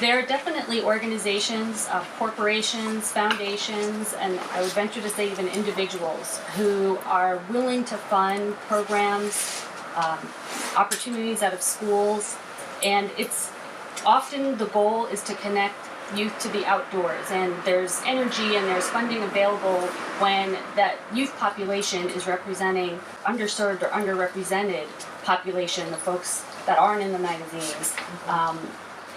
there are definitely organizations, corporations, foundations, and I would venture to say even individuals who are willing to fund programs, opportunities out of schools, and it's often the goal is to connect youth to the outdoors, and there's energy and there's funding available when that youth population is representing underserved or underrepresented population, the folks that aren't in the magazines.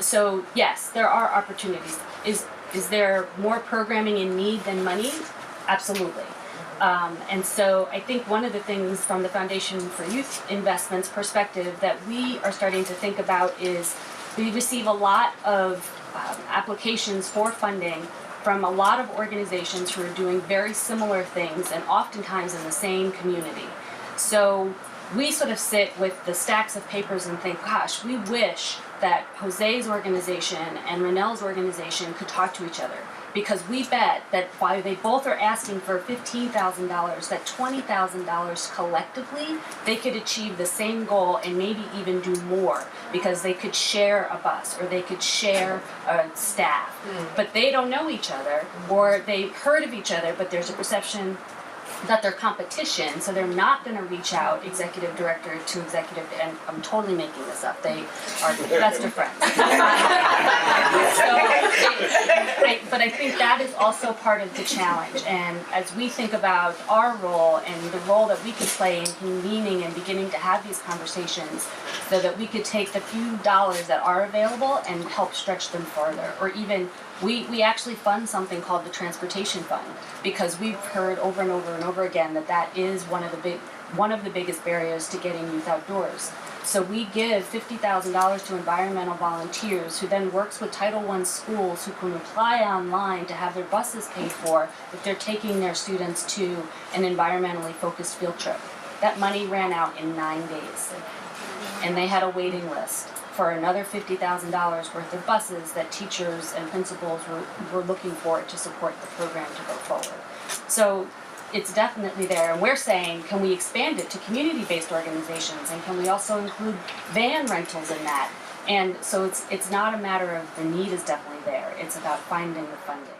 So yes, there are opportunities. Is there more programming in need than money? Absolutely. And so I think one of the things from the Foundation for Youth Investments perspective that we are starting to think about is we receive a lot of applications for funding from a lot of organizations who are doing very similar things and oftentimes in the same community. So we sort of sit with the stacks of papers and think, gosh, we wish that Jose's organization and Renel's organization could talk to each other, because we bet that while they both are asking for $15,000, that $20,000 collectively, they could achieve the same goal and maybe even do more, because they could share a bus or they could share a staff. But they don't know each other, or they've heard of each other, but there's a perception that they're competition, so they're not going to reach out executive director to executive, and I'm totally making this up, they are best of friends. But I think that is also part of the challenge, and as we think about our role and the role that we could play in convening and beginning to have these conversations, so that we could take the few dollars that are available and help stretch them further, or even we actually fund something called the Transportation Fund, because we've heard over and over and over again that that is one of the biggest barriers to getting youth outdoors. So we give $50,000 to environmental volunteers, who then works with Title I schools who can apply online to have their buses paid for if they're taking their students to an environmentally focused field trip. That money ran out in 9 days, and they had a waiting list for another $50,000 worth of buses that teachers and principals were looking for to support the program to go forward. So it's definitely there, and we're saying, can we expand it to community-based organizations, and can we also include van rentals in that? And so it's not a matter of the need is definitely there, it's about finding the funding.